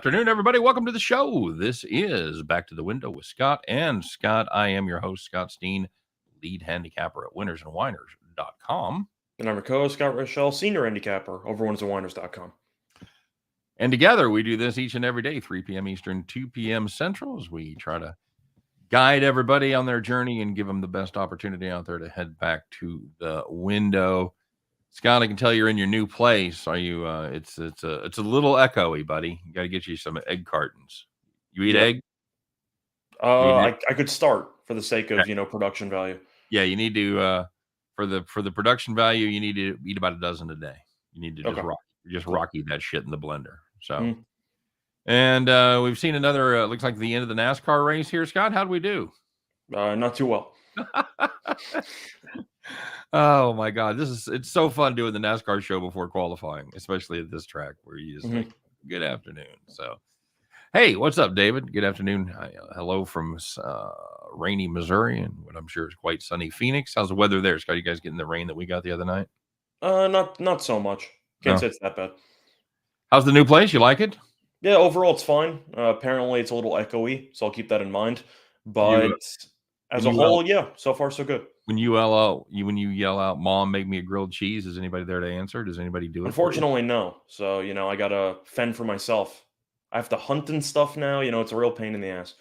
afternoon, everybody. Welcome to the show. This is Back to the Window with Scott and Scott. I am your host, Scott Steen, lead handicapper at winnersandwhiners.com. And I'm your co-host, Scott Rochelle, senior handicapper over winnersandwhiners.com. And together we do this each and every day, 3 p.m. Eastern, 2 p.m. Central, as we try to guide everybody on their journey and give them the best opportunity out there to head back to the window. Scott, I can tell you're in your new place. Are you? It's a little echoey, buddy. You got to get you some egg cartons. You eat egg? I could start for the sake of production value. Yeah, you need to for the production value. You need to eat about a dozen a day. You need to just rocky that shit in the blender. So, and we've seen another. Looks like the end of the NASCAR race here, Scott. How do we do? Not too well. Oh my God, it's so fun doing the NASCAR show before qualifying, especially at this track where you just think, good afternoon. So, hey, what's up, David? Good afternoon. Hello from rainy Missouri and what I'm sure is quite sunny Phoenix. How's the weather there, Scott? You guys getting the rain that we got the other night? Not so much. Can't say it's that bad. How's the new place? You like it? Yeah, overall it's fine. Apparently it's a little echoey, so I'll keep that in mind. But as a whole, so far so good. When you yell out, "Mom, make me a grilled cheese," is anybody there to answer? Does anybody do it? Unfortunately, no. So I gotta fend for myself. I have to hunt and stuff now. It's a real pain in the ass.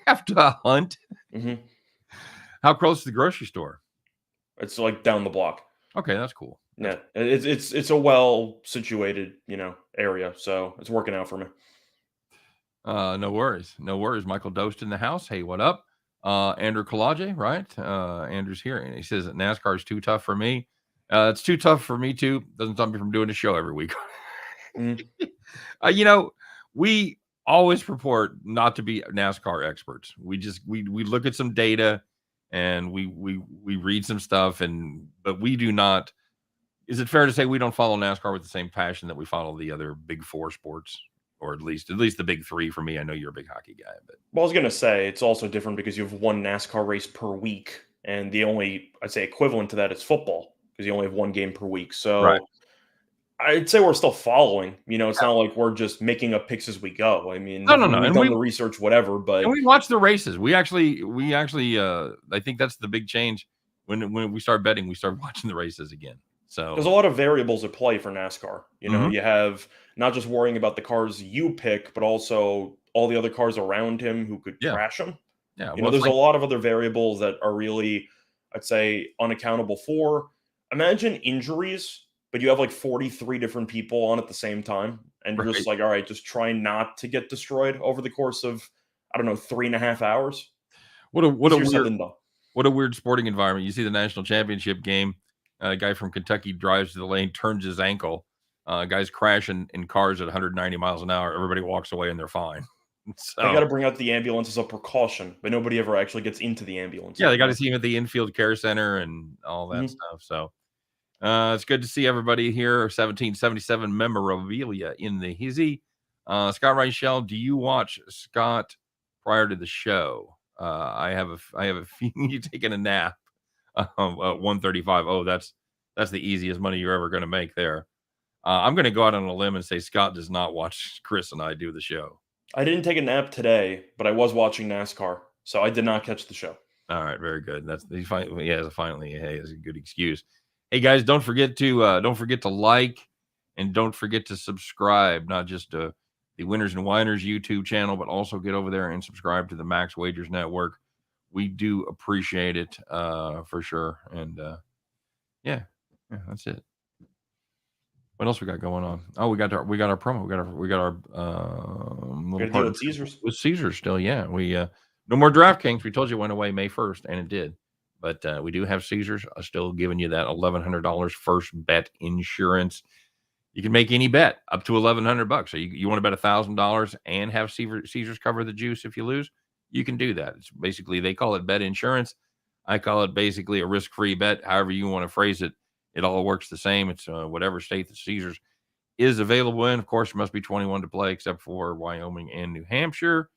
Have to hunt? Mm-hmm. How close to the grocery store? It's like down the block. Okay, that's cool. Yeah, it's a well situated area, so it's working out for me. No worries. Michael Dost in the house. Hey, what up? Andrew Kalaje, right? Andrew's here, and he says that NASCAR is too tough for me. It's too tough for me too. Doesn't stop me from doing a show every week. We always purport not to be NASCAR experts. We look at some data and we read some stuff, but we do not. Is it fair to say we don't follow NASCAR with the same passion that we follow the other big four sports? Or at least the big three for me. I know you're a big hockey guy, but I was gonna say it's also different because you have one NASCAR race per week, and the only I'd say equivalent to that is football because you only have one game per week. So I'd say we're still following. It's not like we're just making up picks as we go. I mean, no. We've done the research, whatever. But we watch the races. We actually. I think that's the big change when we start betting. We start watching the races again. So there's a lot of variables at play for NASCAR. You have not just worrying about the cars you pick, but also all the other cars around him who could crash him. Yeah, there's a lot of other variables that are really, I'd say, unaccountable for. Imagine injuries, but you have like 43 different people on at the same time, and you're just like, all right, just try not to get destroyed over the course of 3.5 hours. What a weird sporting environment. You see the national championship game. A guy from Kentucky drives to the lane, turns his ankle. Guys crashing in cars at 190 miles an hour. Everybody walks away and they're fine. So, they got to bring out the ambulance as a precaution, but nobody ever actually gets into the ambulance. Yeah, they got to see him at the infield care center and all that stuff. So it's good to see everybody here. 1777 memorabilia in the hizzy. Scott Reichel, do you watch Scott prior to the show? I have a feeling you taking a nap. 135. Oh, that's the easiest money you're ever going to make there. I'm going to go out on a limb and say Scott does not watch Chris and I do the show. I didn't take a nap today, but I was watching NASCAR, so I did not catch the show. All right, very good. He has a good excuse. Hey guys, don't forget to like and don't forget to subscribe, not just to the Winners and Whiners YouTube channel, but also get over there and subscribe to the Max Wagers Network. We do appreciate it for sure. And yeah, that's it. What else we got going on? Oh, we got our promo. We got our little part with Caesars still. Yeah, we no more DraftKings. We told you it went away May 1st, and it did. But we do have Caesars still giving you that $1,100 first bet insurance. You can make any bet up to $1,100. So you want to bet $1,000 and have Caesars cover the juice if you lose. You can do that. It's basically, they call it bet insurance. I call it basically a risk-free bet. However you want to phrase it, it all works the same. It's whatever state that Caesars is available in. Of course, it must be 21 to play, except for Wyoming and New Hampshire.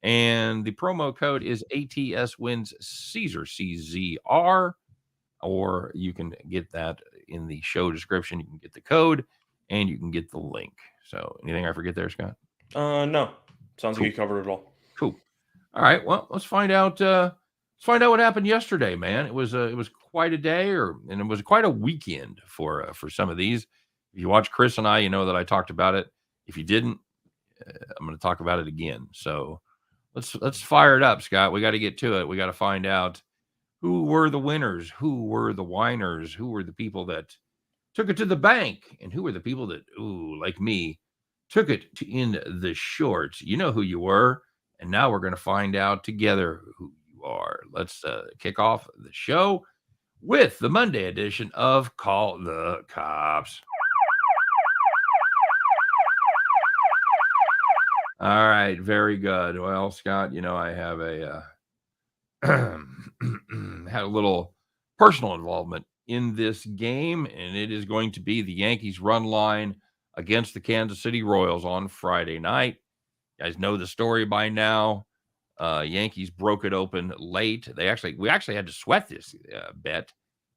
And the promo code is ATS wins Caesar, CZR. Or you can get that in the show description. You can get the code and you can get the link. So anything I forget there, Scott? No. Sounds Cool. like you covered it all. Cool. All right. Well, let's find out. Let's find out what happened yesterday, man. It was quite a day, and it was quite a weekend for some of these. If you watch Chris and I, you know that I talked about it. If you didn't, I'm going to talk about it again. So let's fire it up, Scott. We got to get to it. We got to find out who were the winners, who were the whiners, who were the people that took it to the bank, and who were the people that, ooh, like me, took it in the shorts. You know who you were, and now we're going to find out together who you are. Let's kick off the show with the Monday edition of Call the Cops. All right, very good. Well, Scott, you know I have a had a little personal involvement in this game, and it is going to be the Yankees run line against the Kansas City Royals on Friday night. You guys know the story by now. Yankees broke it open late. We actually had to sweat this bet,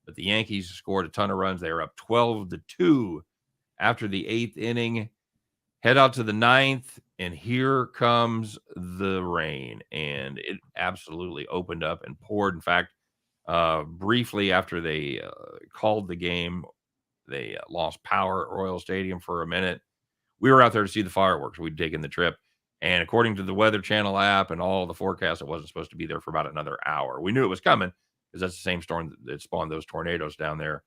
but the Yankees scored a ton of runs. They were up 12-2 after the 8th inning. Head out to the 9th, and here comes the rain, and it absolutely opened up and poured. In fact, briefly after they called the game, they lost power at Royal Stadium for a minute. We were out there to see the fireworks. We'd taken the trip, and according to the Weather Channel app and all the forecasts, it wasn't supposed to be there for about another hour. We knew it was coming because that's the same storm that spawned those tornadoes down there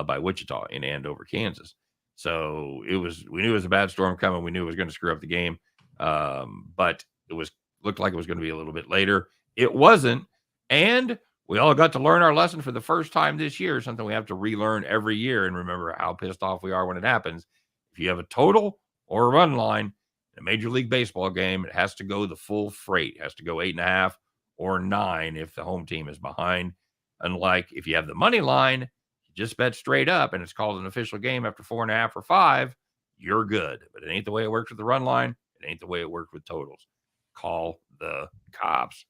by Wichita in Andover, Kansas. So we knew it was a bad storm coming. We knew it was going to screw up the game. But looked like it was going to be a little bit later. It wasn't. And we all got to learn our lesson for the first time this year, something we have to relearn every year and remember how pissed off we are when it happens. If you have a total or a run line in a Major League Baseball game, it has to go the full freight. It has to go 8.5 or 9 if the home team is behind. Unlike if you have the money line, just bet straight up and it's called an official game after 4.5 or 5, you're good. But it ain't the way it works with the run line. It ain't the way it worked with totals. Call the cops.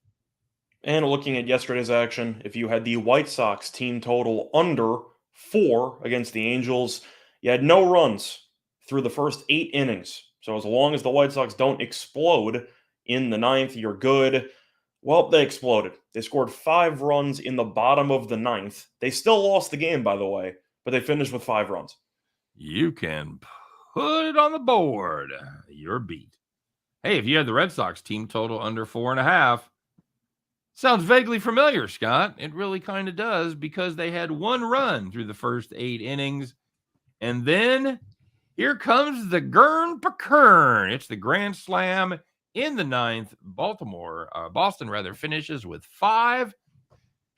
And looking at yesterday's action, if you had the White Sox team total under 4 against the Angels, you had no runs through the first 8 innings. So as long as the White Sox don't explode in the 9th, you're good. Well, they exploded. They scored 5 runs in the bottom of the 9th. They still lost the game, by the way, but they finished with 5 runs. You can put it on the board. You're beat. Hey, if you had the Red Sox team total under 4.5, sounds vaguely familiar, Scott. It really kind of does, because they had 1 run through the first 8 innings. And then here comes the Gurn Pakern. It's the grand slam in the 9th. Boston finishes with 5.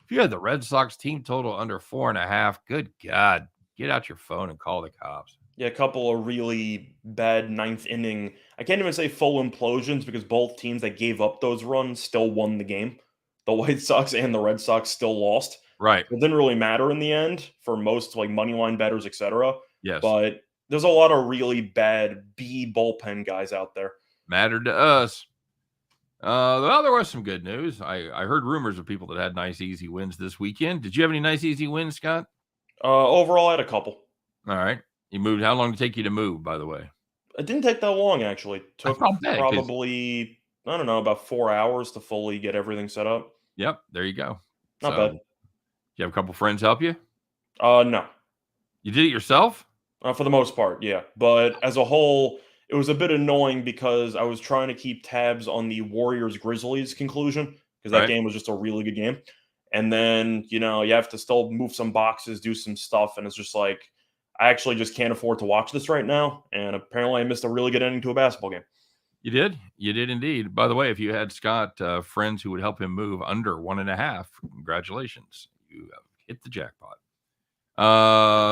If you had the Red Sox team total under 4.5, good God, get out your phone and call the cops. Yeah, a couple of really bad 9th inning. I can't even say full implosions because both teams that gave up those runs still won the game. The White Sox and the Red Sox still lost. Right. It didn't really matter in the end for most like money line bettors, etc. Yes. But there's a lot of really bad B bullpen guys out there. Mattered to us. Well, there was some good news. I heard rumors of people that had nice, easy wins this weekend. Did you have any nice, easy wins, Scott? Overall, I had a couple. All right. You moved. How long did it take you to move, by the way? It didn't take that long, actually. It took probably, I don't know, about 4 hours to fully get everything set up. Yep. There you go. Not bad. You have a couple friends help you? No. You did it yourself? For the most part, yeah. But as a whole, it was a bit annoying because I was trying to keep tabs on the Warriors-Grizzlies conclusion because that game was just a really good game. And then, you have to still move some boxes, do some stuff, and it's just like, I actually just can't afford to watch this right now. And apparently I missed a really good ending to a basketball game. You did? You did indeed. By the way, if you had Scott friends who would help him move under 1.5, congratulations. You hit the jackpot.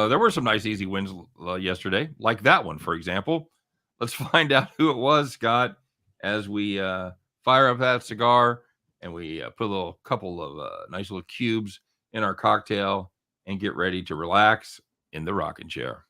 There were some nice, easy wins yesterday, like that one, for example. Let's find out who it was, Scott, as we fire up that cigar and we put a couple of nice little cubes in our cocktail and get ready to relax in the rocking chair.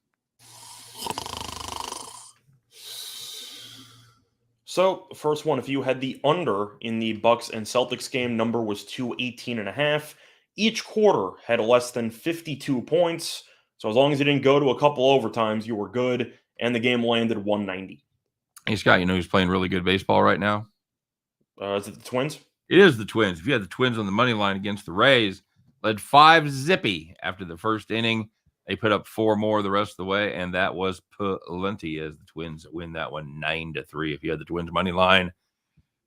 So, first one, if you had the under in the Bucks and Celtics game, number was 218.5. Each quarter had less than 52 points. So as long as you didn't go to a couple overtimes, you were good. And the game landed 190. Hey, Scott, you know who's playing really good baseball right now? Is it the Twins? It is the Twins. If you had the Twins on the money line against the Rays, led 5-0 after the first inning. They put up 4 more the rest of the way, and that was plenty as the Twins win that one 9-3. If you had the Twins money line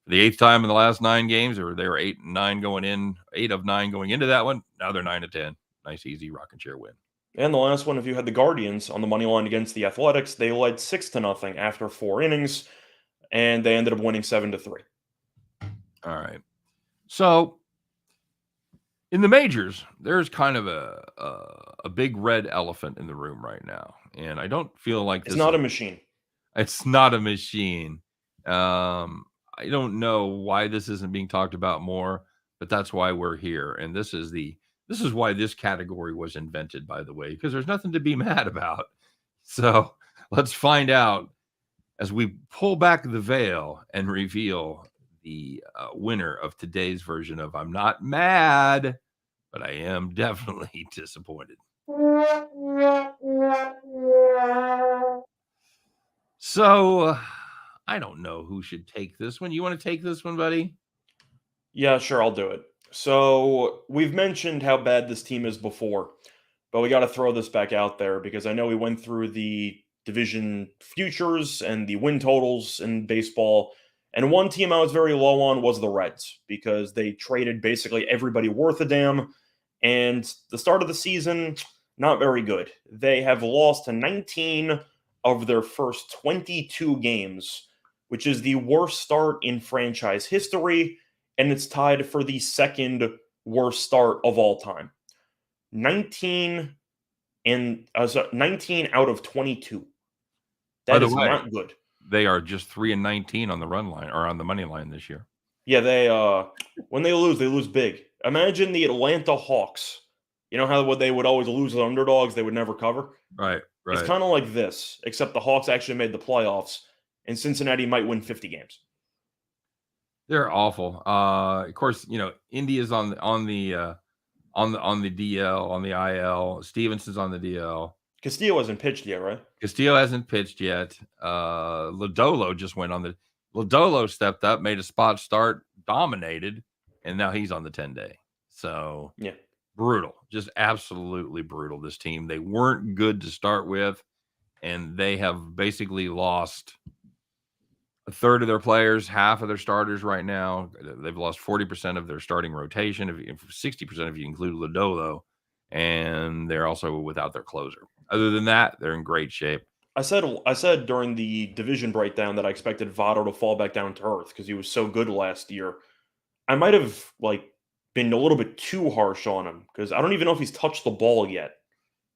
for the 8th time in the last 9 games, or they were 8-9 going in, 8 of 9 going into that one. Now they're 9-10. Nice, easy rocking chair win. And the last one, if you had the Guardians on the money line against the Athletics, they led 6-0 after 4 innings, and they ended up winning 7-3. All right. So in the majors, there's kind of a big red elephant in the room right now, and I don't feel like it's not a machine. It's not a machine. I don't know why this isn't being talked about more, but that's why we're here, and this is why this category was invented, by the way, because there's nothing to be mad about. So let's find out as we pull back the veil and reveal the winner of today's version of I'm Not Mad, but I am definitely disappointed. So I don't know who should take this one. You want to take this one, buddy? Yeah, sure, I'll do it. So we've mentioned how bad this team is before, but we got to throw this back out there because I know we went through the division futures and the win totals in baseball. And one team I was very low on was the Reds because they traded basically everybody worth a damn. And the start of the season, not very good. They have lost to 19 of their first 22 games, which is the worst start in franchise history. And it's tied for the second worst start of all time. 19 out of 22. That is not good. They are just 3-19 on the run line or on the money line this year. Yeah, they when they lose big. Imagine the Atlanta Hawks. You know how they would always lose the underdogs, they would never cover? Right. It's kind of like this, except the Hawks actually made the playoffs, and Cincinnati might win 50 games. They're awful. Of course, you know, India's on the DL, on the IL. Stevenson's on the DL. Castillo hasn't pitched yet, right? Castillo hasn't pitched yet. Lodolo just went on the. Lodolo stepped up, made a spot start, dominated, and now he's on the 10-day. So yeah, brutal, just absolutely brutal. This team, they weren't good to start with, and they have basically lost a third of their players, half of their starters right now. They've lost 40% of their starting rotation, 60% if you include Lodolo, and they're also without their closer. Other than that, they're in great shape. I said during the division breakdown that I expected Votto to fall back down to earth because he was so good last year. I might have been a little bit too harsh on him because I don't even know if he's touched the ball yet.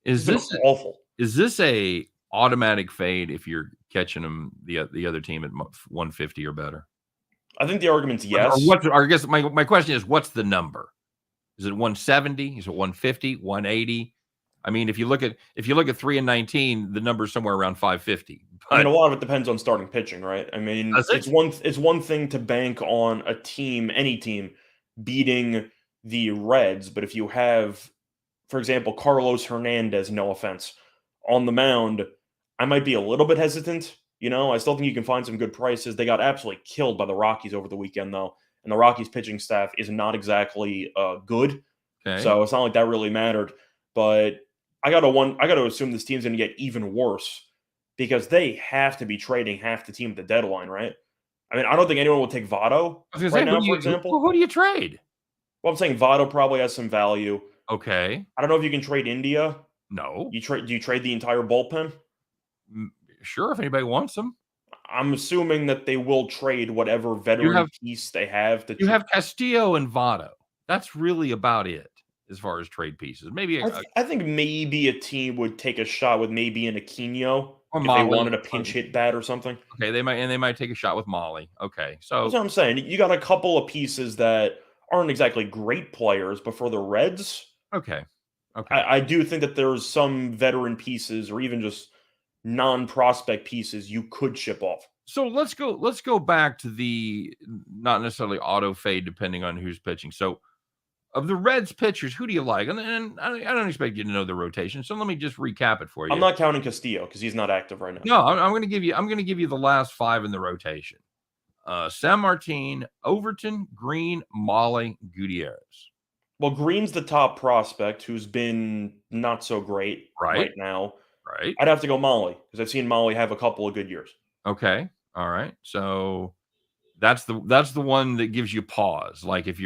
Is this awful? Is this a automatic fade if you're catching him the other team at 150 or better? I think the argument's yes. I guess my question is, what's the number? Is it 170? Is it 150? 180? I mean, if you look at 3-19, the number is somewhere around 550. I mean, a lot of it depends on starting pitching, right? I mean, it's one thing to bank on a team, any team, beating the Reds, but if you have, for example, Carlos Hernandez, no offense, on the mound, I might be a little bit hesitant. You know, I still think you can find some good prices. They got absolutely killed by the Rockies over the weekend, though, and the Rockies pitching staff is not exactly good. Okay. So it's not like that really mattered. But I got to assume this team's going to get even worse because they have to be trading half the team at the deadline, right? I mean, I don't think anyone will take Votto right now, for example. Who do you trade? Well, I'm saying Votto probably has some value. Okay. I don't know if you can trade India. No. Do you trade the entire bullpen? Sure, if anybody wants them. I'm assuming that they will trade whatever veteran piece they have. You have Castillo and Votto. That's really about it as far as trade pieces. Maybe I think maybe a team would take a shot with maybe an Aquino or if Molly. They wanted a pinch hit bat or something. Okay, they might take a shot with Molly. Okay, so that's what I'm saying. You got a couple of pieces that aren't exactly great players, but for the Reds, okay. I do think that there's some veteran pieces or even just non-prospect pieces you could ship off. So let's go back to the not necessarily auto fade depending on who's pitching. So Of the Reds pitchers, who do you like? And I don't expect you to know the rotation, so let me just recap it for you. I'm not counting Castillo because he's not active right now. No, I'm going to give you the last 5 in the rotation. San Martin, Overton, Green, Molly, Gutierrez. Well, Green's the top prospect who's been not so great right now. Right. I'd have to go Molly because I've seen Molly have a couple of good years. Okay. All right. So that's the one that gives you pause. Like if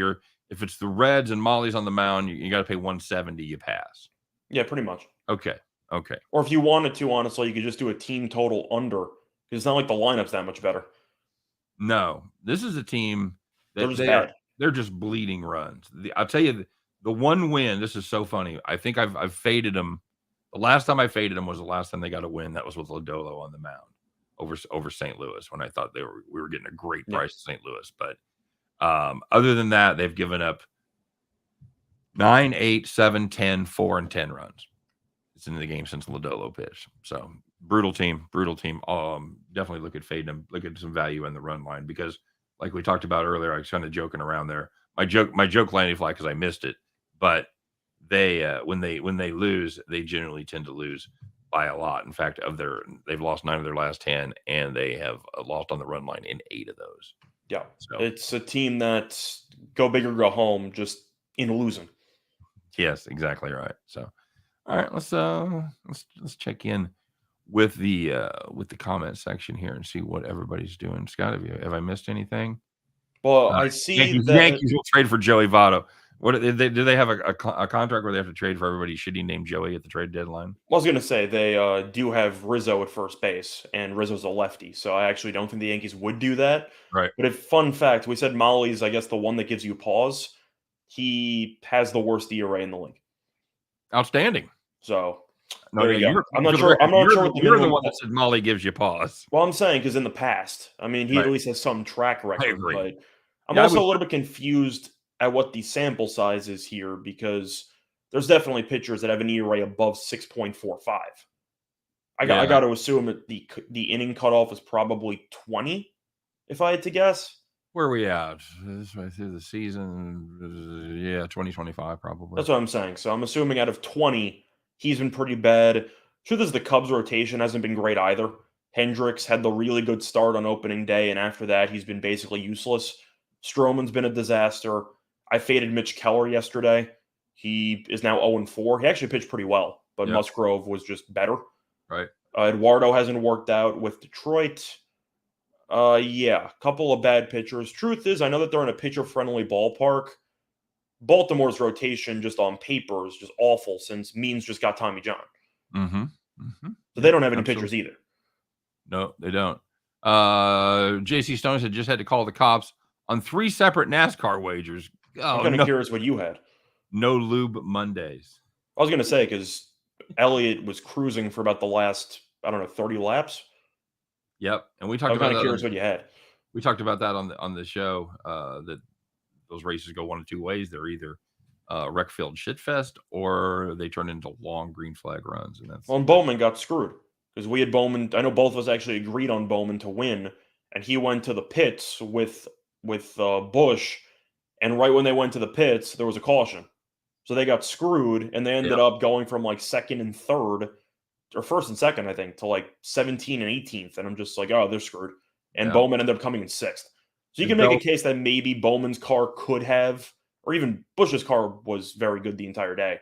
it's the Reds and Molly's on the mound, you got to pay 170. You pass. Yeah, pretty much. Okay. Or if you wanted to, honestly, you could just do a team total under because it's not like the lineup's that much better. No, this is a team that bad. They're just bleeding runs. I'll tell you the one win. This is so funny. I think I've faded them. The last time I faded them was the last time they got a win. That was with Lodolo on the mound over St. Louis when I thought we were getting a great price at St. Louis. But other than that, they've given up 9, 8, 7, 10, 4, and 10 runs. It's in the game since Lodolo pitched. So brutal team. Definitely look at fading them. Look at some value in the run line because, like we talked about earlier, I was kind of joking around there. My joke landed flat because I missed it. But they when they lose, they generally tend to lose by a lot. In fact, they've lost 9 of their last 10, and they have lost on the run line in 8 of those. Yeah, so it's a team that's go big or go home, just in losing. Yes, exactly right. So, all right, let's check in with the comment section here and see what everybody's doing. Scott, have I missed anything? Well, I see Yankees will trade for Joey Votto. What do they have a contract where they have to trade for everybody shitty named Joey at the trade deadline? Well, I was going to say they do have Rizzo at first base, and Rizzo's a lefty, so I actually don't think the Yankees would do that. Right. But fun fact, we said Molly's, I guess, the one that gives you pause. He has the worst ERA in the league. Outstanding. So there you go. I'm not sure what the you're the one that said Molly gives you pause. Well, I'm saying because in the past, I mean, he at least has some track record. I agree. But I'm also a little bit confused at what the sample size is here because there's definitely pitchers that have an ERA above 6.45. I got to assume that the inning cutoff is probably 20, if I had to guess. Where are we at? This way through the season, 2025 probably. That's what I'm saying. So I'm assuming out of 20, he's been pretty bad. Truth is, the Cubs' rotation hasn't been great either. Hendricks had the really good start on opening day, and after that, he's been basically useless. Stroman's been a disaster. I faded Mitch Keller yesterday. He is now 0-4. He actually pitched pretty well, but Musgrove was just better. Right. Eduardo hasn't worked out with Detroit. A couple of bad pitchers. Truth is, I know that they're in a pitcher-friendly ballpark. Baltimore's rotation just on paper is just awful since Means just got Tommy John. Mm-hmm. Mm-hmm. So they don't have any pitchers either. No, they don't. J.C. Stone had just had to call the cops on 3 separate NASCAR wagers. I'm kind of curious what you had. No lube Mondays. I was going to say, because Elliott was cruising for about the last, 30 laps. Yep. And we talked about that. I'm kind of curious what you had. We talked about that on the show, that those races go one of 2 ways. They're either wreck field shitfest or they turn into long green flag runs. And Bowman got screwed because we had Bowman. I know both of us actually agreed on Bowman to win, and he went to the pits with Busch, and right when they went to the pits, there was a caution. So they got screwed, and they ended up going from like second and third, or first and second, I think, to like 17 and 18th. And I'm just like, oh, they're screwed. And Bowman ended up coming in 6th. So you can make a case that maybe Bowman's car could have, or even Busch's car was very good the entire day.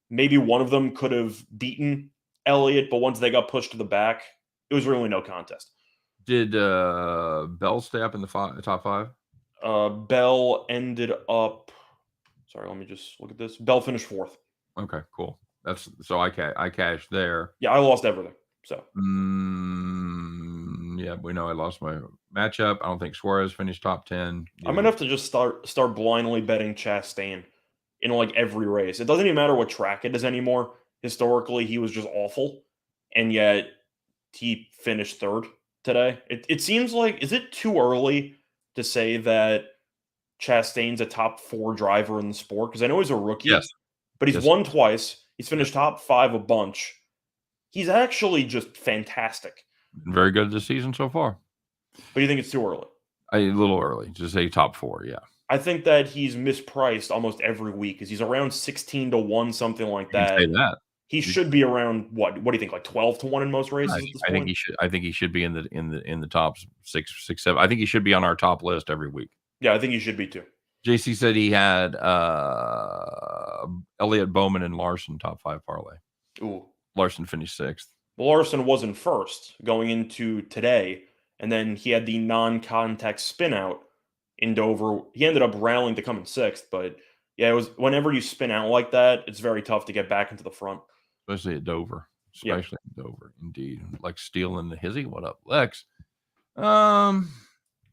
Maybe one of them could have beaten Elliott, but once they got pushed to the back, it was really no contest. Did Bell stay up in the top 5? Bell ended up. Sorry, let me just look at this. Bell finished 4th. Okay, cool. So I cashed there. Yeah, I lost everything. So. We know I lost my matchup. I don't think Suarez finished top 10. I'm gonna have to just start blindly betting Chastain in like every race. It doesn't even matter what track it is anymore. Historically, he was just awful, and yet he finished 3rd today. It seems like, is it too early to say that Chastain's a top 4 driver in the sport? Because I know he's a rookie, but he's won twice. He's finished top 5 a bunch. He's actually just fantastic. Very good this season so far. But you think it's too early? A little early to say top 4, yeah. I think that he's mispriced almost every week because he's around 16-1, something like You can say that. that. He should be around what? What do you think? Like 12-1 in most races at this I think point? he should. I think he should be in the top six, seven. I think he should be on our top list every week. Yeah, I think he should be too. JC said he had Elliott, Bowman, and Larson top 5 parlay. Ooh. Larson finished 6th. Well, Larson wasn't first going into today, and then he had the non-contact spin out in Dover. He ended up rallying to come in 6th, but yeah, it was whenever you spin out like that, it's very tough to get back into the front. Especially at Dover. Yeah. Especially at Dover, indeed. Lex Steele and the Hizzy. What up, Lex? All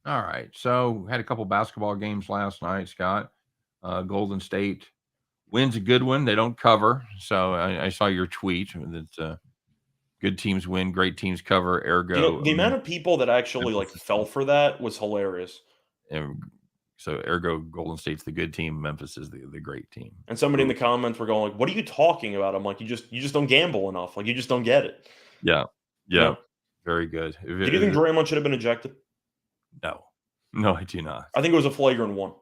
right. So had a couple basketball games last night, Scott. Golden State wins a good one. They don't cover. So I saw your tweet that good teams win, great teams cover. Ergo, The amount of people that actually like fell for that was hilarious. So ergo, Golden State's the good team. Memphis is the great team. And somebody in the comments were going like, "What are you talking about?" I'm like, "You just don't gamble enough. Like you just don't get it." Yeah. No. Very good. Did you think Draymond should have been ejected? No, I do not. I think it was a flagrant one.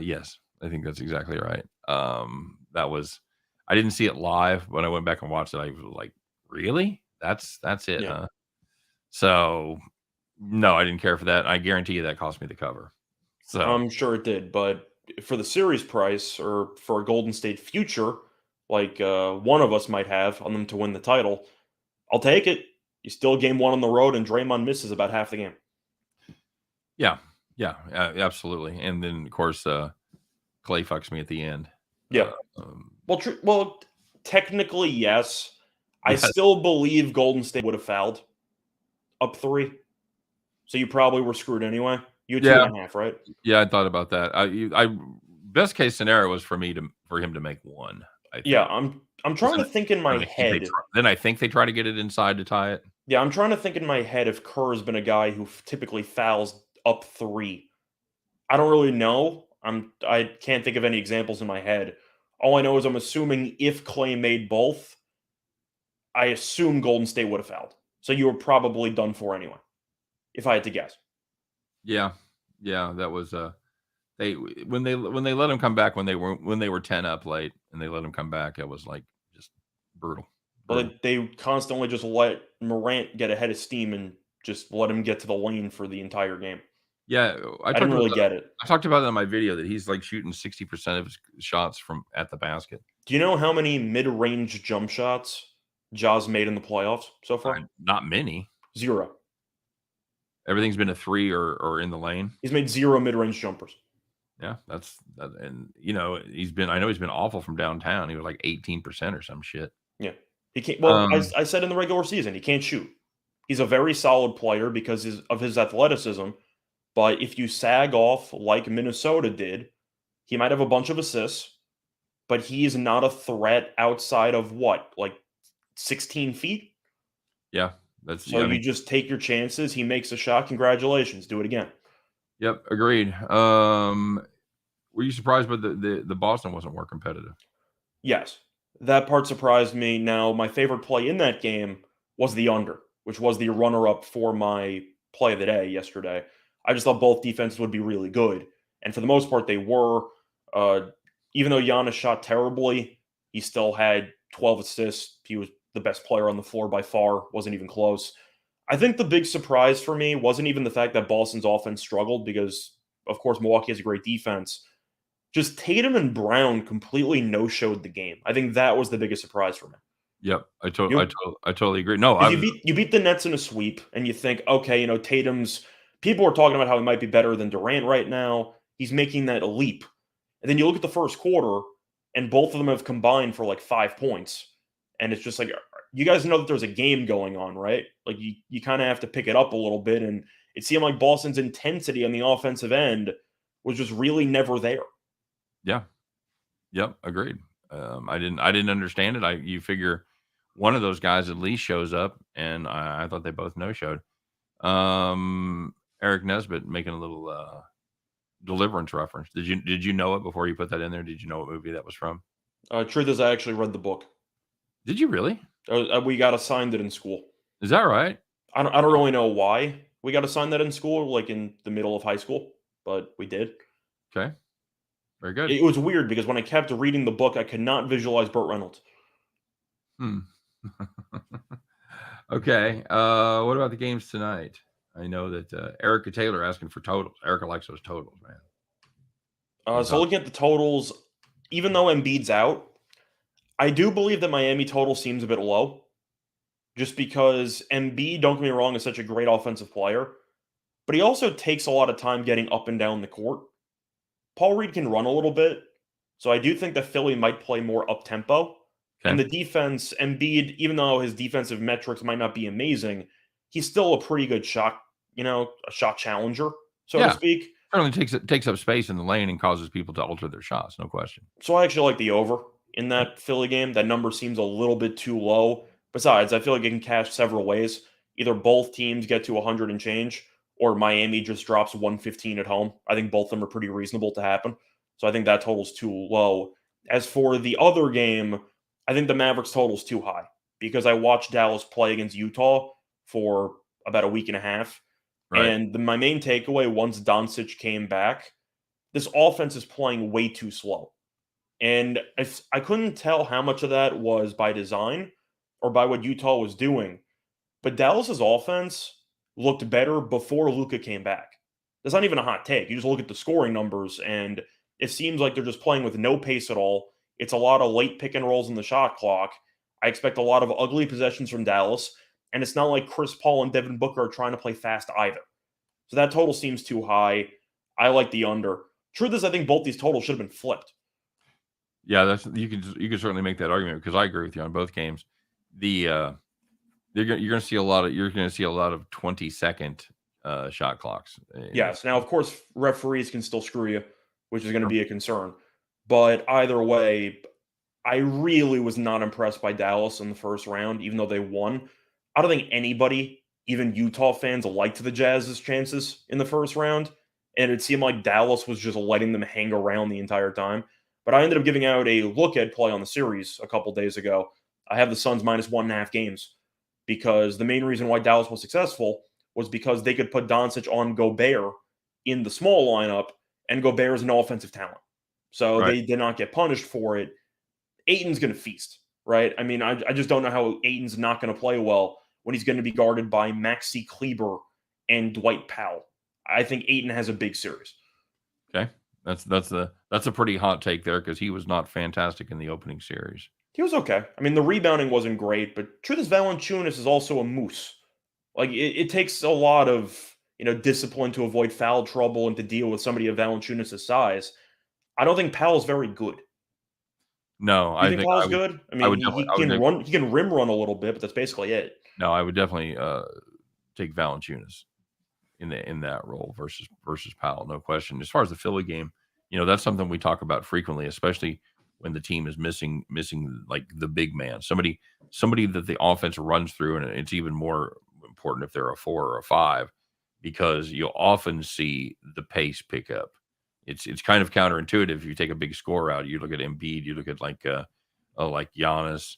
Yes, I think that's exactly right. That was. I didn't see it live. When I went back and watched it, I was like, "Really? That's it, Yeah. huh?" So, no, I didn't care for that. I guarantee you that cost me the cover. So I'm sure it did, but for the series price or for a Golden State future, like one of us might have on them to win the title, I'll take it. You still game 1 on the road, and Draymond misses about half the game. yeah, absolutely. And then of course, Clay fucks me at the end. Yeah. Well, technically, yes. I Yes. still believe Golden State would have fouled up 3. So you probably were screwed anyway. You had 2.5, right? Yeah, I thought about that. I best case scenario was for him to make 1. I think. Yeah, I'm trying to think in my head. Then I think they try to get it inside to tie it. Yeah, I'm trying to think in my head if Kerr has been a guy who typically fouls up 3. I don't really know. I can't think of any examples in my head. All I know is I'm assuming if Clay made both, I assume Golden State would have fouled. So you were probably done for anyway, if I had to guess. Yeah, that was they when they let him come back when they were 10 up late and they let him come back, it was like just brutal. Well, they constantly just let Morant get ahead of steam and just let him get to the lane for the entire game. Yeah, I didn't really get it. I talked about it in my video that he's like shooting 60% of his shots from at the basket. Do you know how many mid-range jump shots Ja's made in the playoffs so far? Not many. 0. Everything's been a 3 or in the lane. He's made 0 mid-range jumpers. Yeah, that's that, and I know he's been awful from downtown. He was like 18% or some shit. Yeah, he can't. Well, I said in the regular season he can't shoot. He's a very solid player because of his athleticism. But if you sag off like Minnesota did, he might have a bunch of assists, but he's not a threat outside of what, like 16 feet? Yeah, so you just take your chances. He makes a shot. Congratulations. Do it again. Yep, agreed. Were you surprised by the Boston wasn't more competitive? Yes, that part surprised me. Now, my favorite play in that game was the under, which was the runner-up for my play of the day yesterday. I just thought both defenses would be really good. And for the most part, they were. Even though Giannis shot terribly, he still had 12 assists. He was the best player on the floor by far. Wasn't even close. I think the big surprise for me wasn't even the fact that Boston's offense struggled because, of course, Milwaukee has a great defense. Just Tatum and Brown completely no-showed the game. I think that was the biggest surprise for me. Yep, I totally agree. No, you beat the Nets in a sweep, and you think, okay, Tatum's. People are talking about how he might be better than Durant right now. He's making that a leap. And then you look at the first quarter, and both of them have combined for like 5 points. And it's just like, you guys know that there's a game going on, right? Like you kind of have to pick it up a little bit. And it seemed like Boston's intensity on the offensive end was just really never there. Yeah. Yep. Agreed. I didn't understand it. You figure one of those guys at least shows up, and I thought they both no-showed. Eric Nesbitt making a little Deliverance reference. Did you know it before you put that in there? Did you know what movie that was from? Truth is, I actually read the book. Did you really? We got assigned it in school. Is that right? I don't really know why we got assigned that in school, like in the middle of high school, but we did. Okay. Very good. It was weird because when I kept reading the book, I could not visualize Burt Reynolds. Hmm. Okay. What about the games tonight? I know that Erica Taylor asking for totals. Erica likes those totals, man. She's So up. looking at the totals, even though Embiid's out, I do believe that Miami total seems a bit low. Just because Embiid, don't get me wrong, is such a great offensive player, but he also takes a lot of time getting up and down the court. Paul Reed can run a little bit, so I do think that Philly might play more up tempo. And Okay. the defense, Embiid, even though his defensive metrics might not be amazing, he's still a pretty good shot, a shot challenger, so to Yeah. speak. Certainly takes up space in the lane and causes people to alter their shots. No question. So I actually like the over in Okay. that Philly game. That number seems a little bit too low. Besides, I feel like it can cash several ways. Either both teams get to 100 and change, or Miami just drops 115 at home. I think both of them are pretty reasonable to happen. So I think that total's too low. As for the other game, I think the Mavericks total's too high because I watched Dallas play against Utah for about a week and a half. Right. And my main takeaway once Doncic came back, this offense is playing way too slow. And I couldn't tell how much of that was by design or by what Utah was doing. But Dallas's offense looked better before Luka came back. That's not even a hot take. You just look at the scoring numbers, and it seems like they're just playing with no pace at all. It's a lot of late pick and rolls in the shot clock. I expect a lot of ugly possessions from Dallas, and it's not like Chris Paul and Devin Booker are trying to play fast either. So that total seems too high. I like the under. Truth is, I think both these totals should have been flipped. Yeah, you can certainly make that argument because I agree with you on both games. The you're going to see a lot of 20-second shot clocks. Yes. Now, of course, referees can still screw you, which is going to be a concern. But either way, I really was not impressed by Dallas in the first round, even though they won. I don't think anybody, even Utah fans, liked the Jazz's chances in the first round. And it seemed like Dallas was just letting them hang around the entire time. But I ended up giving out a look at play on the series a couple days ago. I have the Suns minus 1.5 games because the main reason why Dallas was successful was because they could put Doncic on Gobert in the small lineup, and Gobert is an offensive talent. So Right. they did not get punished for it. Aiton's going to feast, right? I mean, I just don't know how Aiton's not going to play well when he's going to be guarded by Maxi Kleber and Dwight Powell. I think Ayton has a big series. Okay. That's a pretty hot take there because he was not fantastic in the opening series. He was okay. I mean, the rebounding wasn't great, but truth is, Valanciunas is also a moose. Like it takes a lot of discipline to avoid foul trouble and to deal with somebody of Valanciunas' size. I don't think Powell's very good. No, You I think think Powell's good? I I mean, would he definitely I would can def run. He can rim run a little bit, but that's basically it. no, I would definitely take Valanciunas in that role versus Powell, no question. As far as the Philly game, that's something we talk about frequently, especially when the team is missing like the big man, somebody that the offense runs through, and it's even more important if they're a 4 or a 5 because you'll often see the pace pick up. It's kind of counterintuitive. If you take a big score out, you look at Embiid, you look at like Giannis,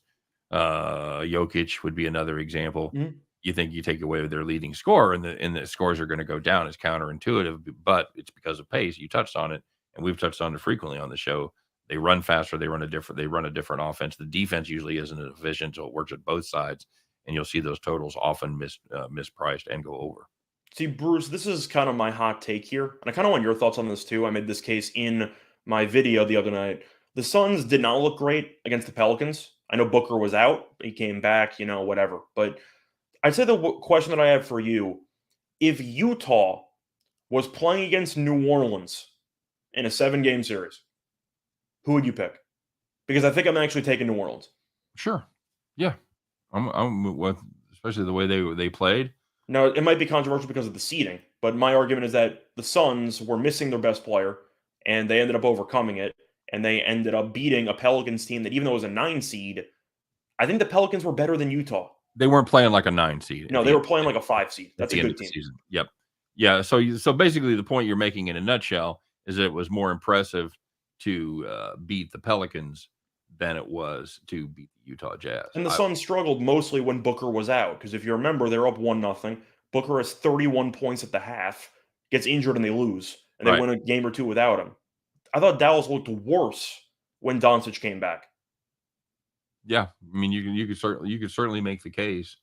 Jokic would be another example. Mhm. You think you take away their leading scorer and the scores are going to go down. It's counterintuitive, but it's because of pace. You touched on it, and we've touched on it frequently on the show. They run faster. They run a different offense. The defense usually isn't as efficient, so it works at both sides. And you'll see those totals often mispriced and go over. See, Bruce, this is kind of my hot take here, and I kind of want your thoughts on this too. I made this case in my video the other night. The Suns did not look great against the Pelicans. I know Booker was out; he came back, whatever. But I'd say the question that I have for you: if Utah was playing against New Orleans in a 7-game series, who would you pick? Because I think I'm actually taking New Orleans. Sure, yeah, I'm with especially the way they played. Now, it might be controversial because of the seeding, but my argument is that the Suns were missing their best player, and they ended up overcoming it, and they ended up beating a Pelicans team that, even though it was a 9 seed, I think the Pelicans were better than Utah. They weren't playing like a 9 seed. No, they were playing like a 5 seed. At That's the a end good of the team. season. Yep. Yeah. So basically, the point you're making in a nutshell is that it was more impressive to beat the Pelicans than it was to beat the Utah Jazz. And the Suns struggled mostly when Booker was out, because if you remember, they're up 1-0. Booker has 31 points at the half, gets injured, and they lose, and they Right. win a game or two without him. I thought Dallas looked worse when Doncic came back. Yeah, I mean, you could certainly make the case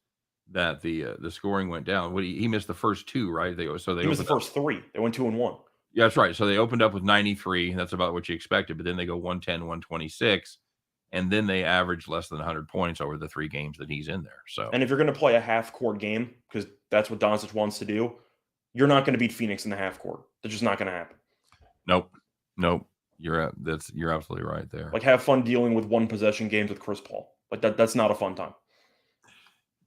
that the scoring went down. What he missed the first two, right? They He missed the opened up. first three. They went 2-1. Yeah, that's right. So they opened up with 93. That's about what you expected, but then they go 110, 126, and then they average less than 100 points over the 3 games that he's in there. So, And if you're going to play a half-court game, because that's what Doncic wants to do, you're not going to beat Phoenix in the half court. That's just not going to happen. nope. You're absolutely right there. Like, have fun dealing with one possession games with Chris Paul. Like that's not a fun time.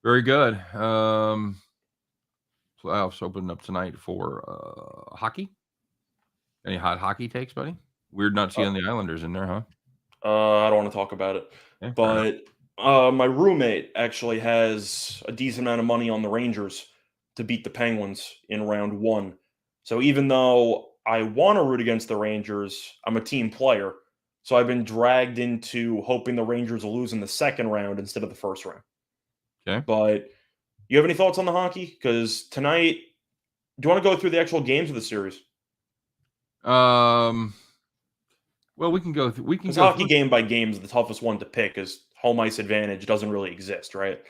Very good. Playoffs open up tonight for hockey. Any hot hockey takes, buddy? Weird not seeing the Islanders in there, huh? I don't want to talk about it. Yeah, but my roommate actually has a decent amount of money on the Rangers to beat the Penguins in round 1. So even though I want to root against the Rangers, I'm a team player. So I've been dragged into hoping the Rangers will lose in the second round instead of the first round. Okay. But you have any thoughts on the hockey? Because tonight, do you want to go through the actual games of the series? Well, we can go. We can Because go hockey through. game by game is the toughest one to pick, because home ice advantage doesn't really exist, right?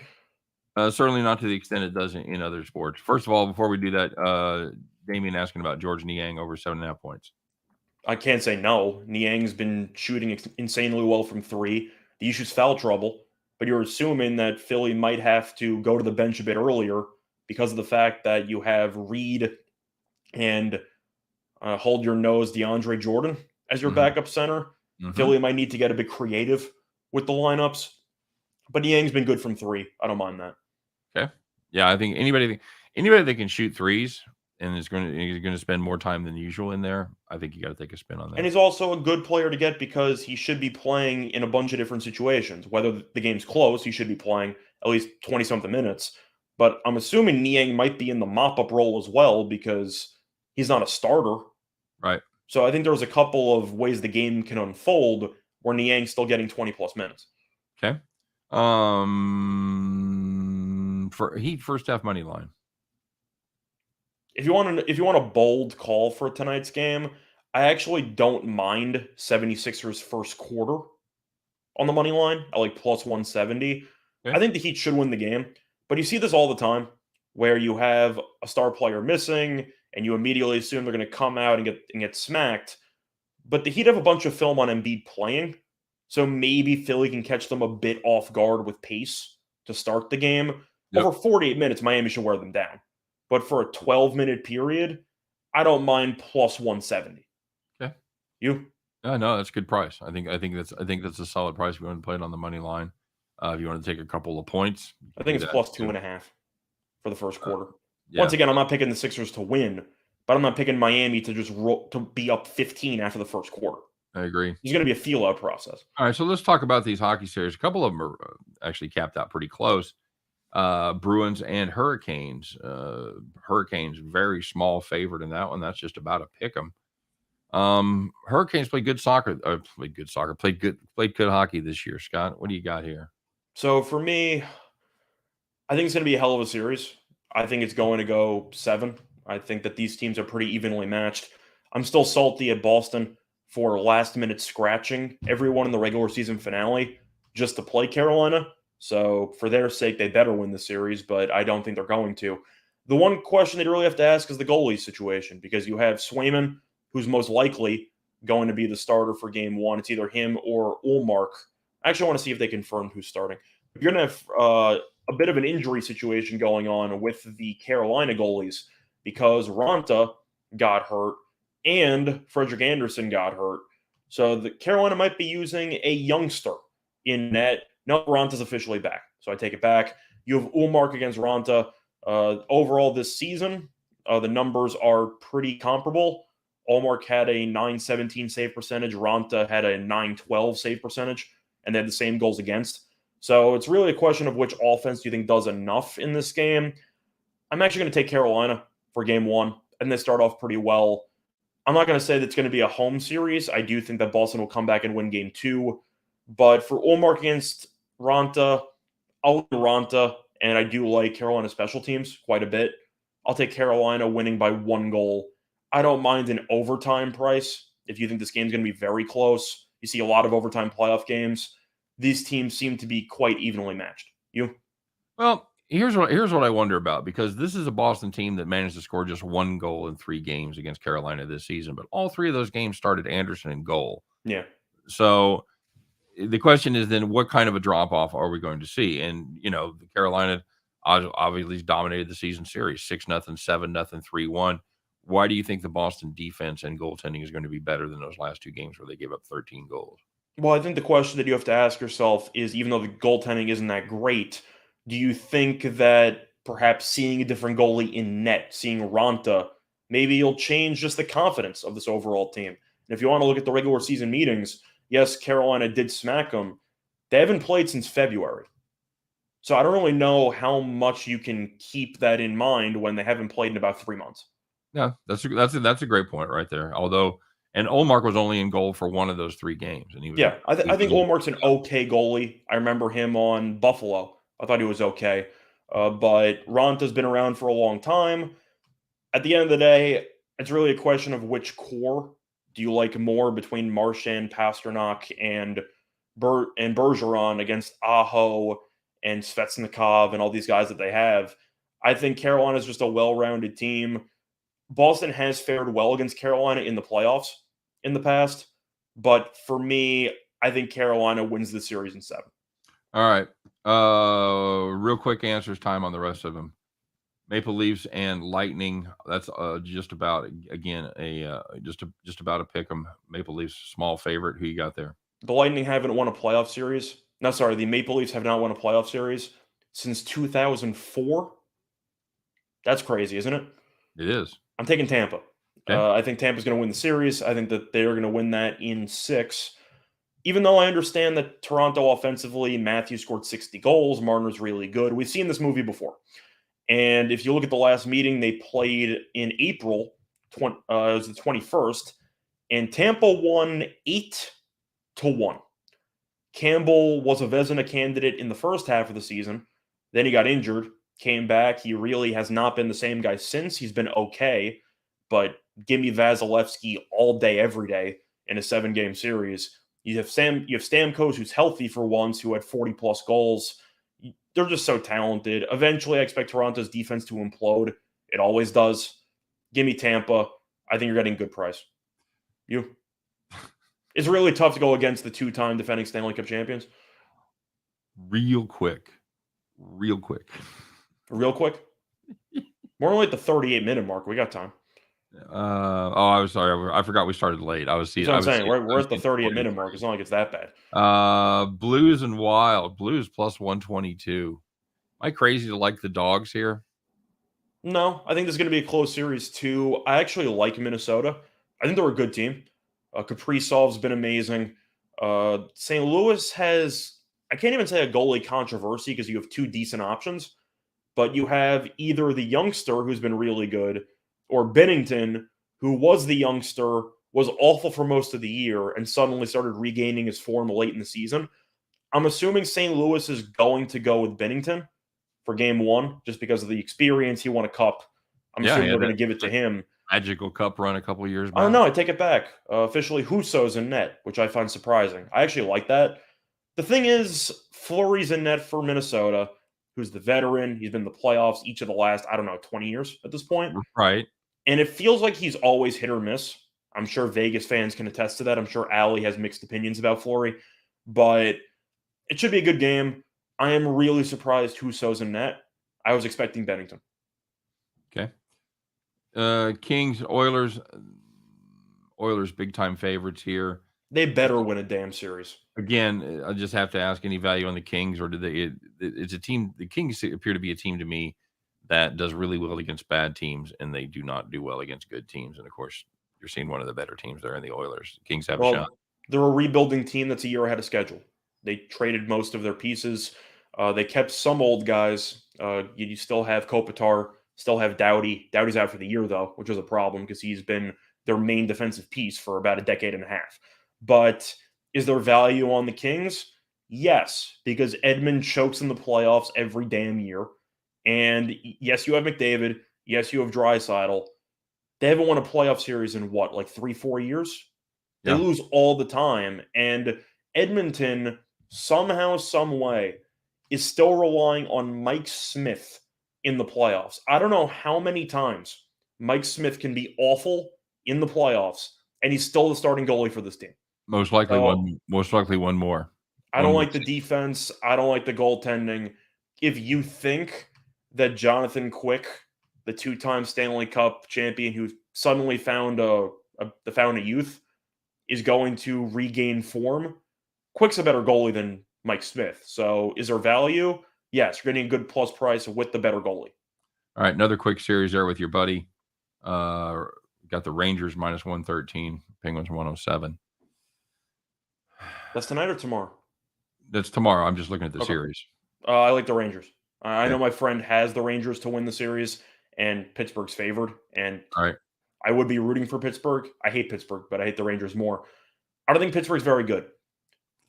Certainly not to the extent it does in other sports. First of all, before we do that, Damien asking about George Niang over 7.5 points. I can't say no. Niang's been shooting insanely well from 3. The issue's foul trouble, but you're assuming that Philly might have to go to the bench a bit earlier because of the fact that you have Reed and hold your nose DeAndre Jordan as your backup center. Philly might need to get a bit creative with the lineups, but Niang's been good from 3. I don't mind that. Okay. Yeah, I think anybody that can shoot threes and is going to spend more time than usual in there, I think you got to take a spin on that. And he's also a good player to get because he should be playing in a bunch of different situations. Whether the game's close, he should be playing at least 20-something minutes. But I'm assuming Niang might be in the mop-up role as well because he's not a starter. Right. So I think there's a couple of ways the game can unfold where Niang's still getting 20-plus minutes. Okay. For Heat first half money line. If you want a bold call for tonight's game, I actually don't mind 76ers first quarter on the money line at like plus 170. Okay. I think the Heat should win the game, but you see this all the time where you have a star player missing and you immediately assume they're going to come out and get smacked. But the Heat have a bunch of film on Embiid playing, so maybe Philly can catch them a bit off guard with pace to start the game. Yep. Over 48 minutes, Miami should wear them down. But for a 12-minute period, I don't mind plus 170. Okay. You? No, that's a good price. I think that's a solid price if you want to play it on the money line. If you want to take a couple of points, I think it's plus 2.5 for the first quarter. Yeah. Once again, I'm not picking the Sixers to win, but I'm not picking Miami to just to be up 15 after the first quarter. I agree. It's going to be a feel-out process. All right, so let's talk about these hockey series. A couple of them are actually capped out pretty close. Bruins and Hurricanes. Hurricanes very small favorite in that one. That's just about a pick 'em. Hurricanes played good soccer. Played good hockey this year. Scott, what do you got here? So for me, I think it's going to be a hell of a series. I think it's going to go 7. I think that these teams are pretty evenly matched. I'm still salty at Boston for last-minute scratching everyone in the regular season finale just to play Carolina. So for their sake, they better win the series, but I don't think they're going to. The one question they really have to ask is the goalie situation, because you have Swayman, who's most likely going to be the starter for game 1. It's either him or Ullmark. I actually want to see if they confirmed who's starting. You're going to have a bit of an injury situation going on with the Carolina goalies because Ranta got hurt and Frederick Anderson got hurt. So the Carolina might be using a youngster in net. No, Ranta's officially back, so I take it back. You have Ullmark against Ranta. Overall this season, the numbers are pretty comparable. Ullmark had a .917 save percentage. Ranta had a .912 save percentage, and they had the same goals against. So it's really a question of which offense do you think does enough in this game. I'm actually going to take Carolina for game 1, and they start off pretty well. I'm not going to say that it's going to be a home series. I do think that Boston will come back and win game 2. But for Ullmark against Ranta, I'll win Ranta, and I do like Carolina special teams quite a bit. I'll take Carolina winning by 1 goal. I don't mind an overtime price if you think this game's going to be very close, you see a lot of overtime playoff games. These teams seem to be quite evenly matched. You? Well, here's what I wonder about, because this is a Boston team that managed to score just 1 goal in 3 games against Carolina this season, but all 3 of those games started Anderson in goal. Yeah. So the question is then, what kind of a drop off are we going to see? And the Carolina obviously dominated the season series 6-0, 7-0, 3-1. Why do you think the Boston defense and goaltending is going to be better than those last 2 games where they gave up 13 goals? Well, I think the question that you have to ask yourself is, even though the goaltending isn't that great, do you think that perhaps seeing a different goalie in net, seeing Ranta, maybe you'll change just the confidence of this overall team? And if you want to look at the regular season meetings, yes, Carolina did smack them. They haven't played since February. So I don't really know how much you can keep that in mind when they haven't played in about 3 months. Yeah, that's a great point right there. Although, and Olmark was only in goal for 1 of those 3 games, and he was I think Olmark's an okay goalie. I remember him on Buffalo. I thought he was okay. But Ranta's been around for a long time. At the end of the day, it's really a question of which core do you like more between Marchand, Pasternak, and Bergeron against Aho and Svechnikov and all these guys that they have. I think Carolina's just a well-rounded team. Boston has fared well against Carolina in the playoffs in the past, but for me, I think Carolina wins the series in 7. All right. Real quick answers time on the rest of them. Maple Leafs and Lightning. That's just about just about a pick 'em. Maple Leafs small favorite. Who you got there? The Lightning haven't won a playoff series. No, sorry, the Maple Leafs have not won a playoff series since 2004. That's crazy, isn't it? It is. I'm taking Tampa. Okay. I think Tampa's going to win the series. I think that they're going to win that in 6. Even though I understand that Toronto offensively, Matthews scored 60 goals, Marner's really good. We've seen this movie before. And if you look at the last meeting, they played in April, it was the 21st, and Tampa won 8-1. Campbell was a Vezina candidate in the first half of the season. Then he got injured, came back. He really has not been the same guy since. He's been okay, but give me Vasilevsky all day, every day in a 7-game series. You have Stamkos, who's healthy for once, who had 40-plus goals. They're just so talented. Eventually, I expect Toronto's defense to implode. It always does. Give me Tampa. I think you're getting a good price. You? It's really tough to go against the 2-time defending Stanley Cup champions. Real quick. Real quick? We're only at the 38-minute mark. We got time. I was sorry. I forgot we started late. That's what I'm saying. We're at the 38-minute mark. It's not like it's that bad. Blues and Wild. Blues plus 122. Am I crazy to like the Dogs here? No, I think this is going to be a close series too. I actually like Minnesota. I think they're a good team. Kaprizov's been amazing. St. Louis has, I can't even say a goalie controversy because you have 2 decent options, but you have either the youngster who's been really good, or Binnington, who was the youngster, was awful for most of the year and suddenly started regaining his form late in the season. I'm assuming St. Louis is going to go with Binnington for game 1 just because of the experience. He won a cup. I'm assuming they're going to give it to him. Magical cup run a couple years back. Oh, no, I take it back. Officially, Husso's in net, which I find surprising. I actually like that. The thing is, Fleury's in net for Minnesota, who's the veteran. He's been in the playoffs each of the last, 20 years at this point. Right. And it feels like he's always hit or miss. I'm sure Vegas fans can attest to that. I'm sure Allie has mixed opinions about Fleury. But it should be a good game. I am really surprised Husso's in net. I was expecting Bennington. Okay. Kings, Oilers. Oilers big-time favorites here. They better win a damn series. Again, I just have to ask, any value on the Kings, or it's a team. The Kings appear to be a team to me that does really well against bad teams, and they do not do well against good teams. And of course, you're seeing one of the better teams there in the Oilers. The Kings have a shot. They're a rebuilding team that's a year ahead of schedule. They traded most of their pieces. They kept some old guys. You still have Kopitar, still have Doughty. Doughty's out for the year, though, which is a problem because he's been their main defensive piece for about a decade and a half. But is there value on the Kings? Yes, because Edmund chokes in the playoffs every damn year. And yes, you have McDavid. Yes, you have Draisaitl. They haven't won a playoff series in what, like 3-4 years? They lose all the time. And Edmonton, somehow, some way, is still relying on Mike Smith in the playoffs. I don't know how many times Mike Smith can be awful in the playoffs, and he's still the starting goalie for this team. Most likely one more. I don't like the defense. I don't like the goaltending. If you think that Jonathan Quick, the two-time Stanley Cup champion who suddenly found a youth, is going to regain form, Quick's a better goalie than Mike Smith. So is there value? Yes, you're getting a good plus price with the better goalie. All right, another quick series there with your buddy. Got the Rangers minus 113, Penguins 107. That's tonight or tomorrow? That's tomorrow. I'm just looking at the series. I like the Rangers. I know my friend has the Rangers to win the series, and Pittsburgh's favored. And I would be rooting for Pittsburgh. I hate Pittsburgh, but I hate the Rangers more. I don't think Pittsburgh's very good.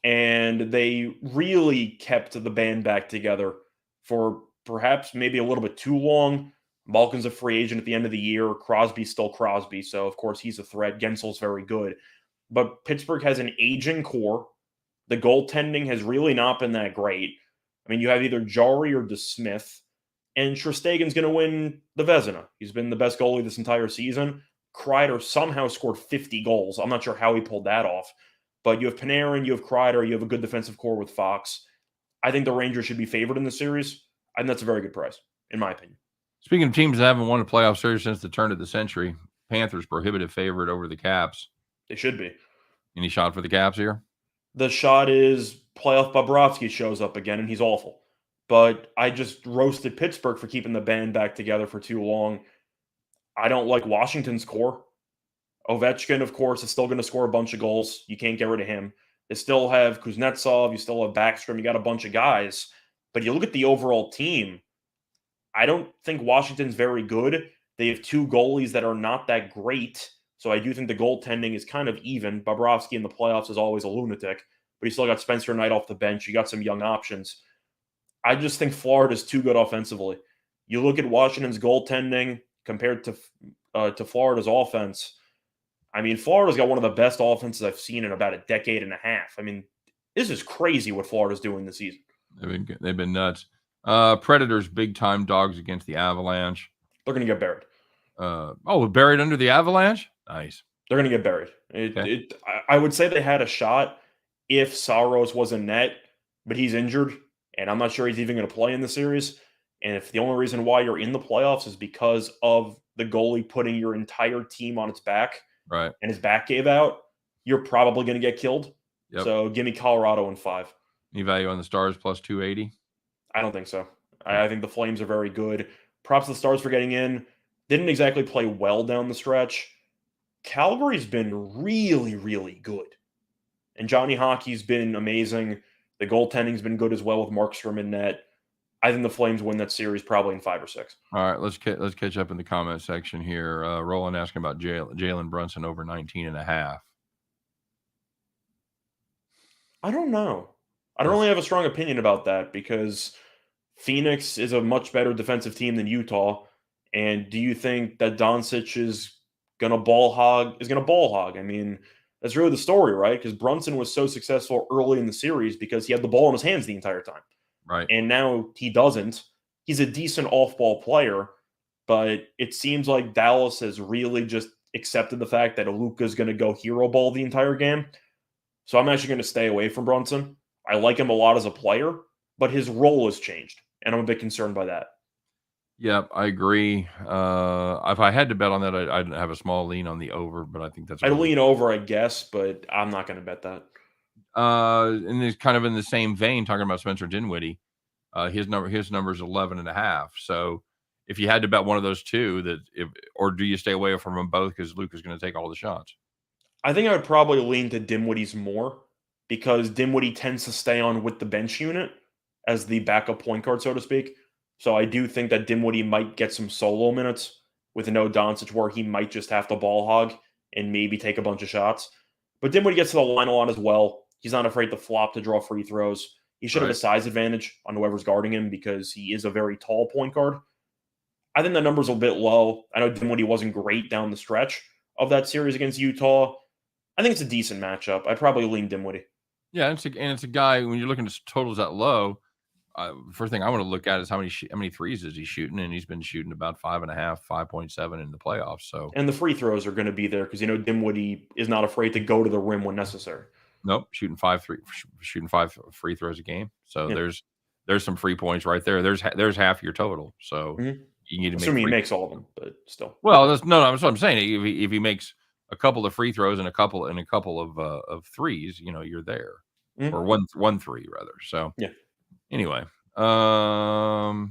And they really kept the band back together for perhaps maybe a little bit too long. Malkin's a free agent at the end of the year. Crosby's still Crosby, so of course he's a threat. Gensel's very good. But Pittsburgh has an aging core. The goaltending has really not been that great. I mean, you have either Jarry or DeSmith, and Shesterkin's going to win the Vezina. He's been the best goalie this entire season. Kreider somehow scored 50 goals. I'm not sure how he pulled that off. But you have Panarin, you have Kreider, you have a good defensive core with Fox. I think the Rangers should be favored in the series, and that's a very good price, in my opinion. Speaking of teams that haven't won a playoff series since the turn of the century, Panthers prohibitive favorite over the Caps. They should be. Any shot for the Caps here? The shot is playoff Bobrovsky shows up again, and he's awful. But I just roasted Pittsburgh for keeping the band back together for too long. I don't like Washington's core. Ovechkin, of course, is still going to score a bunch of goals. You can't get rid of him. They still have Kuznetsov. You still have Backstrom. You got a bunch of guys. But you look at the overall team, I don't think Washington's very good. They have two goalies that are not that great. So I do think the goaltending is kind of even. Bobrovsky in the playoffs is always a lunatic. But you still got Spencer Knight off the bench. You got some young options. I just think Florida's too good offensively. You look at Washington's goaltending compared to Florida's offense. I mean, Florida's got one of the best offenses I've seen in about a decade and a half. I mean, this is crazy what Florida's doing this season. They've been nuts. Predators, big-time dogs against the Avalanche. They're going to get buried. Buried under the Avalanche? Nice. They're going to get buried. I would say they had a shot if Saros was in net, but he's injured, and I'm not sure he's even going to play in the series. And if the only reason why you're in the playoffs is because of the goalie putting your entire team on its back, right, and his back gave out, you're probably going to get killed. Yep. So give me Colorado in 5. Any value on the Stars plus 280? I don't think so. I think the Flames are very good. Props to the Stars for getting in. Didn't exactly play well down the stretch. Calgary's been really, really good. And Johnny Hockey's been amazing. The goaltending's been good as well with Markstrom in net. I think the Flames win that series probably in 5 or 6. All right, let's catch up in the comment section here. Roland asking about Jalen Brunson over 19.5. I don't know. I don't really have a strong opinion about that because Phoenix is a much better defensive team than Utah. And do you think that Doncic is going to ball hog? I mean, that's really the story, right? Because Brunson was so successful early in the series because he had the ball in his hands the entire time. Right. And now he doesn't. He's a decent off-ball player, but it seems like Dallas has really just accepted the fact that Luka's going to go hero ball the entire game. So I'm actually going to stay away from Brunson. I like him a lot as a player, but his role has changed, and I'm a bit concerned by that. Yep, I agree. If I had to bet on that, I'd have a small lean on the over, but I think that's... I'd lean over, I guess, but I'm not going to bet that. And it's kind of in the same vein, talking about Spencer Dinwiddie. His number is 11.5. So if you had to bet one of those two, or do you stay away from them both because Luke is going to take all the shots? I think I would probably lean to Dinwiddie's more because Dinwiddie tends to stay on with the bench unit as the backup point guard, so to speak. So I do think that Dinwiddie might get some solo minutes with no Doncic where he might just have to ball hog and maybe take a bunch of shots. But Dinwiddie gets to the line a lot as well. He's not afraid to flop to draw free throws. He should have a size advantage on whoever's guarding him because he is a very tall point guard. I think the number's a bit low. I know Dinwiddie wasn't great down the stretch of that series against Utah, I think it's a decent matchup. I'd probably lean Dimwitty. Yeah, it's a guy when you're looking at totals that low. First thing I want to look at is how many threes is he shooting, and he's been shooting about 5.5, 5.7 in the playoffs. So And the free throws are going to be there because Dimwitty is not afraid to go to the rim when necessary. nope, shooting 5 free throws a game. So Yeah. there's some free points right there. There's half your total. So you need to Assuming he make makes all of them, but still. well, that's what I'm saying. If he makes a couple of free throws and a couple of threes, you're there, or one three rather. So yeah. Anyway, what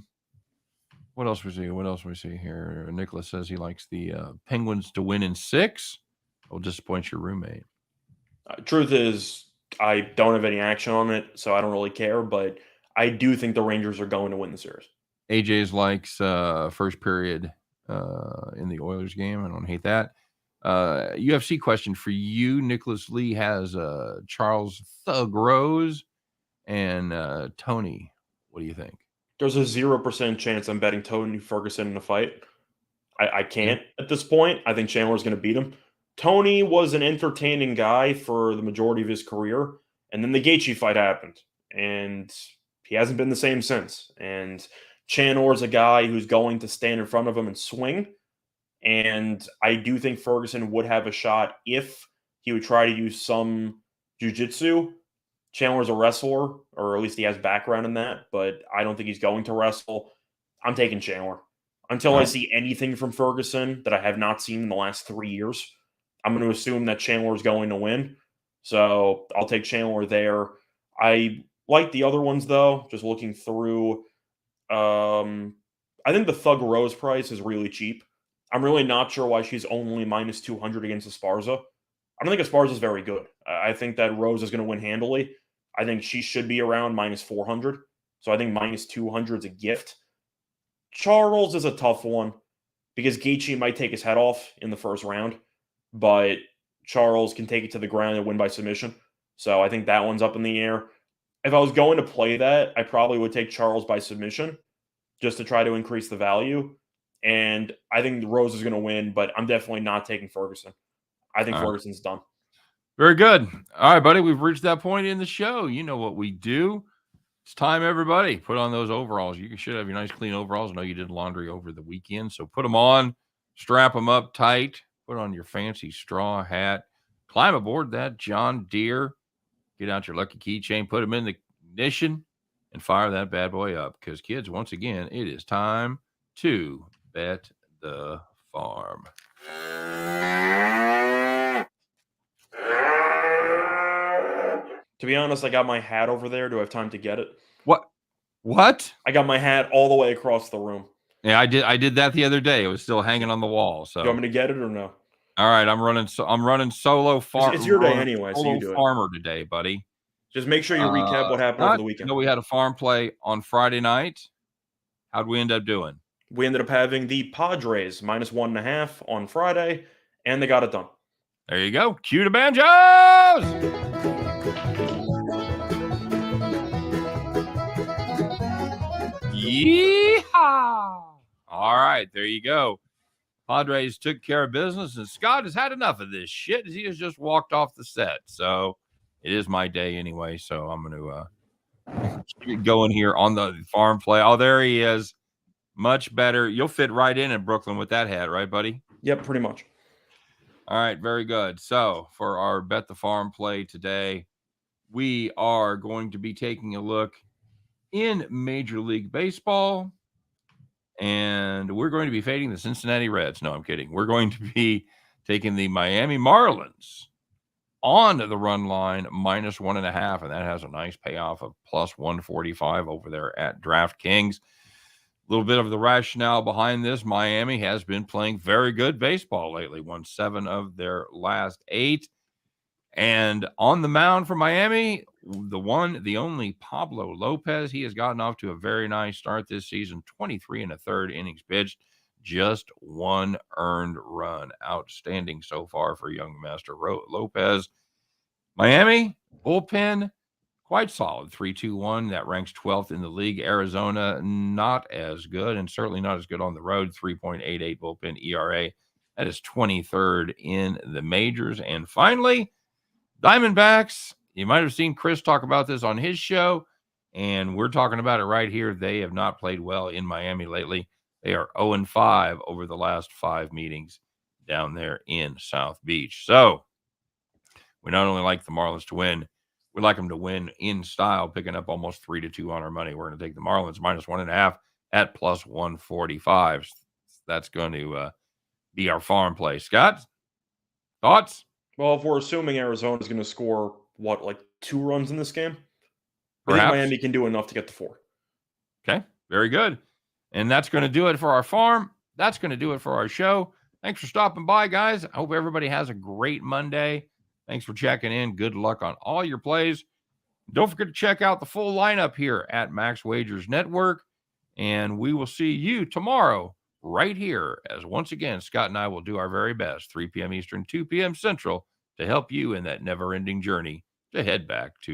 else we see here? Nicholas says he likes the Penguins to win in 6. Will disappoint your roommate. Truth is, I don't have any action on it, so I don't really care. But I do think the Rangers are going to win the series. AJ's likes first period in the Oilers game. I don't hate that. UFC question for you. Nicholas Lee has Charles Thug Rose and Tony. What do you think? There's a 0% chance I'm betting Tony Ferguson in a fight. I can't at this point. I think Chandler's going to beat him. Tony was an entertaining guy for the majority of his career, and then the Gaethje fight happened, and he hasn't been the same since. And Chandler's a guy who's going to stand in front of him and swing, and I do think Ferguson would have a shot if he would try to use some jiu-jitsu. Chandler's a wrestler, or at least he has background in that, but I don't think he's going to wrestle. I'm taking Chandler. Until I see anything from Ferguson that I have not seen in the last 3 years, I'm going to assume that Chandler is going to win. So I'll take Chandler there. I like the other ones, though, just looking through. I think the Thug Rose price is really cheap. I'm really not sure why she's only minus 200 against Esparza. I don't think Esparza is very good. I think that Rose is going to win handily. I think she should be around minus 400. So I think minus 200 is a gift. Charles is a tough one because Gaethje might take his head off in the first round, but Charles can take it to the ground and win by submission. So I think that one's up in the air. If I was going to play that, I probably would take Charles by submission just to try to increase the value. And I think Rose is going to win, but I'm definitely not taking Ferguson. I think Ferguson's done. Very good. All right, buddy. We've reached that point in the show. You know what we do. It's time, everybody. Put on those overalls. You should have your nice, clean overalls. I know you did laundry over the weekend, so put them on, strap them up tight, put on your fancy straw hat, climb aboard that John Deere, get out your lucky keychain, put them in the ignition, and fire that bad boy up. Because, kids, once again, it is time to bet the farm. To be honest, I got my hat over there. Do I have time to get it? What? I got my hat all the way across the room. Yeah, I did that the other day. It was still hanging on the wall. So you want me to get it or no? All right, I'm running solo farm. It's your day anyway, so you do it. Farmer today, buddy. Just make sure you recap what happened over the weekend. We had a farm play on Friday night. How'd we end up doing? We ended up having the Padres minus 1.5 on Friday, and they got it done. There you go. Cue the banjos! Yeehaw! All right, there you go. Padres took care of business, and Scott has had enough of this shit as he has just walked off the set. So it is my day anyway, so I'm going to keep it going here on the farm play. Oh, there he is. Much better. You'll fit right in Brooklyn with that hat, right, buddy? Yep, pretty much. All right, very good. So for our Bet the Farm play today, we are going to be taking a look in Major League Baseball, and we're going to be fading the Cincinnati Reds. No, I'm kidding. We're going to be taking the Miami Marlins on the run line minus 1.5, and that has a nice payoff of plus 145 over there at DraftKings. A little bit of the rationale behind this: Miami has been playing very good baseball lately, won 7 of their last 8. And on the mound for Miami, the only Pablo Lopez. He has gotten off to a very nice start this season, 23 1/3 innings pitched, just 1 earned run. Outstanding so far for young Master Lopez. Miami, bullpen, quite solid, 3.21. That ranks 12th in the league. Arizona, not as good, and certainly not as good on the road, 3.88 bullpen ERA. That is 23rd in the majors. And finally, Diamondbacks. You might have seen Chris talk about this on his show, and we're talking about it right here. They have not played well in Miami lately. They are 0-5 over the last 5 meetings down there in South Beach. So we not only like the Marlins to win, we like them to win in style, picking up almost 3-2 on our money. We're going to take the Marlins -1.5 at +145. That's going to be our farm play. Scott, thoughts? Well, if we're assuming Arizona's going to score, what, like 2 runs in this game? I think Perhaps. Miami can do enough to get to 4. Okay, very good. And that's going to do it for our farm. That's going to do it for our show. Thanks for stopping by, guys. I hope everybody has a great Monday. Thanks for checking in. Good luck on all your plays. Don't forget to check out the full lineup here at Max Wagers Network. And we will see you tomorrow right here, as once again, Scott and I will do our very best, 3 p.m. Eastern, 2 p.m. Central, to help you in that never-ending journey to head back to